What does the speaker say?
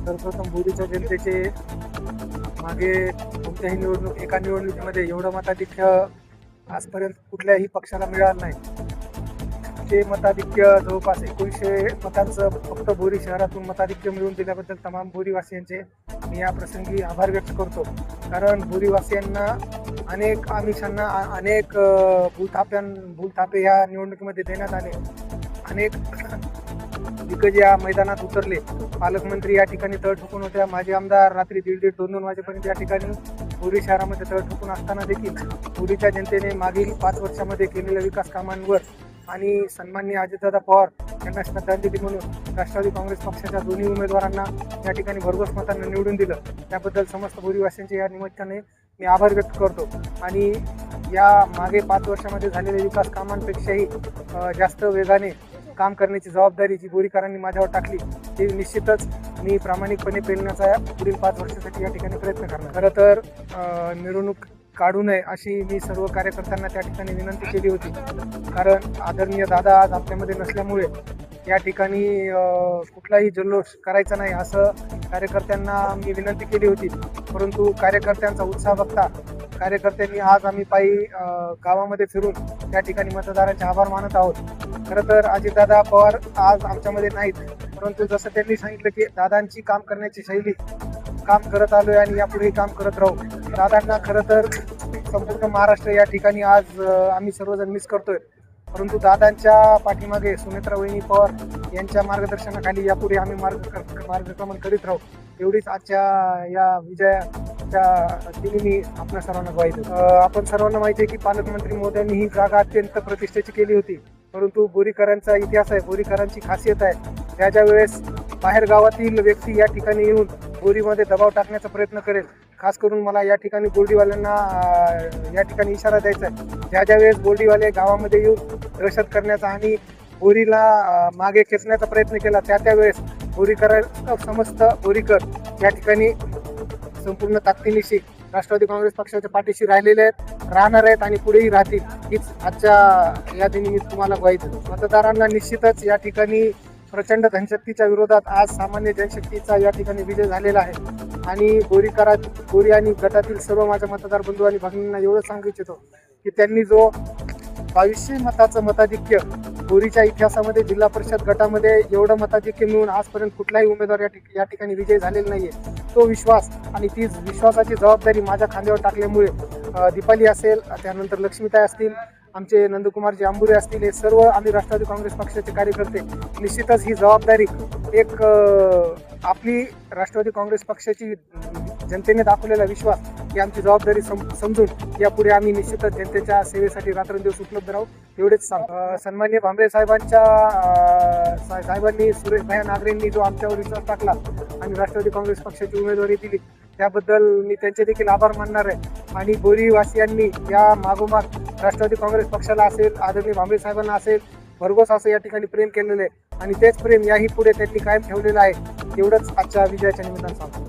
सर्वप्रथम बोरीच्या जनतेचे मागे कोणत्याही एका निवडणुकीमध्ये एवढं मताधिक्य आजपर्यंत कुठल्याही पक्षाला मिळालं नाही. ते मताधिक्य जवळपास 1900 मतांचं फक्त बोरी शहरातून मताधिक्य मिळवून दिल्याबद्दल तमाम बोरीवासियांचे मी या प्रसंगी आभार व्यक्त करतो. कारण बोरीवासियांना अनेक आमिषांना अनेक भूलथापे या निवडणुकीमध्ये देण्यात आले. अनेक दिग्गज या मैदानात उतरले. पालकमंत्री या ठिकाणी तळ ठोकून होत्या. माजी आमदार रात्री 1:30-2 वाजेपर्यंत या ठिकाणी बोरी शहरामध्ये तळ ठोकून असताना देखील बोरीच्या जनतेने मागील 5 वर्षामध्ये केलेल्या विकास कामांवर आणि सन्माननीय अजितदादा पवार यांना श्रद्धांजली म्हणून राष्ट्रवादी काँग्रेस पक्षाच्या दोन्ही उमेदवारांना या ठिकाणी भरघोस मतांना निवडून दिलं. त्याबद्दल समस्त बोरीवासियांचे या निमित्ताने मी आभार व्यक्त करतो. आणि या मागे 5 वर्षामध्ये झालेल्या विकास कामांपेक्षाही जास्त वेगाने काम करण्याची जबाबदारी जी बोरीकरांनी माझ्यावर टाकली ती निश्चितच मी प्रामाणिकपणे पेलण्याचा पुढील 5 वर्षासाठी या ठिकाणी प्रयत्न करणार. खरं तर मिरवणूक काढू नये अशी मी सर्व कार्यकर्त्यांना त्या ठिकाणी विनंती केली होती. कारण आदरणीय दादा आज आपल्यामध्ये नसल्यामुळे या ठिकाणी कुठलाही जल्लोष करायचा नाही असं कार्यकर्त्यांना मी विनंती केली होती. परंतु कार्यकर्त्यांचा उत्साह बघता कार्यकर्त्यांनी आज आम्ही पायी गावामध्ये फिरून त्या ठिकाणी मतदारांचे आभार मानत आहोत. खरं तर अजितदादा पवार आज आमच्यामध्ये नाहीत, परंतु जसं त्यांनी सांगितलं की दादांची काम करण्याची शैली काम करत आलोय आणि यापुढेही काम करत राहू. दादांना खरं तर संपूर्ण महाराष्ट्र या ठिकाणी आज आम्ही सर्वजण मिस करतोय. परंतु दादांच्या पाठीमागे सुनेत्रा वहिनी पवार यांच्या मार्गदर्शनाखाली यापुढे आम्ही मार्गक्रमण करीत राहू. एवढीच आजच्या या विजयाच्या दिनी मी आपल्या सर्वांना ग्वाही देतो. आपण सर्वांना माहिती आहे की पालकमंत्री महोदयांनी ही जागा अत्यंत प्रतिष्ठेची केली होती. परंतु बोरीकरांचा इतिहास आहे, बोरीकरांची खासियत आहे. ज्या वेळेस बाहेर गावातील व्यक्ती या ठिकाणी येऊन बोरीमध्ये दबाव टाकण्याचा प्रयत्न करेल, खास करून मला या ठिकाणी बोर्डीवाल्यांना या ठिकाणी इशारा द्यायचा आहे. ज्या वेळेस बोर्डीवाले गावामध्ये येऊन दहशत करण्याचा आणि बोरीला मागे खेचण्याचा प्रयत्न केला त्यावेळेस समस्त बोरीकर या ठिकाणी संपूर्ण ताकदीनिशी राष्ट्रवादी काँग्रेस पक्षाच्या पाठीशी राहिलेले आहेत, राहणार आहेत आणि पुढेही राहतील. हीच आजच्या या दिनी मी तुम्हाला ग्वाही देतो. मतदारांना निश्चितच या ठिकाणी प्रचंड धनशक्तीच्या विरोधात आज सामान्य जनशक्तीचा या ठिकाणी विजय झालेला आहे. आणि बोरी आणि गटातील सर्व माझ्या मतदार बंधू आणि भगिनींना एवढं सांगू इच्छितो की त्यांनी जो 2200 मताचं मताधिक्य बोरीच्या इतिहासामध्ये जिल्हा परिषद गटामध्ये एवढं मताधिक्य मिळून आजपर्यंत कुठलाही उमेदवार या ठिकाणी विजयी झालेला नाहीये. तो विश्वास आणि ती विश्वासाची जबाबदारी माझ्या खांद्यावर टाकल्यामुळे दीपाली असेल, त्यानंतर लक्ष्मीताई असतील, आमचे नंदकुमारजी आंबुरे असतील, हे सर्व आम्ही राष्ट्रवादी काँग्रेस पक्षाचे कार्यकर्ते निश्चितच ही जबाबदारी एक आपली राष्ट्रवादी काँग्रेस पक्षाची जनतेने दाखवलेला विश्वास ही आमची जबाबदारी समजून यापुढे आम्ही निश्चितच जनतेच्या सेवेसाठी रात्रंदिवस उपलब्ध राहू एवढेच सांगतो. सन्माननीय भांबरे साहेबांनी सुरेश भाया नागरेंनी जो आमच्यावर विश्वास टाकला आणि राष्ट्रवादी काँग्रेस पक्षाची उमेदवारी दिली त्याबद्दल मी त्यांचे देखील आभार मानणार आहे. आणि बोरीवासियांनी या मागोमाग राष्ट्रवादी काँग्रेस पक्षाला असेल, आदरणीय भांबरे साहेबांना असेल, भरघोस असं या ठिकाणी प्रेम केलेलं आहे आणि तेच प्रेम याही पुढे त्यांनी कायम ठेवलेलं आहे. एवढंच आजच्या विजयाच्या निमित्तानं सांगतो.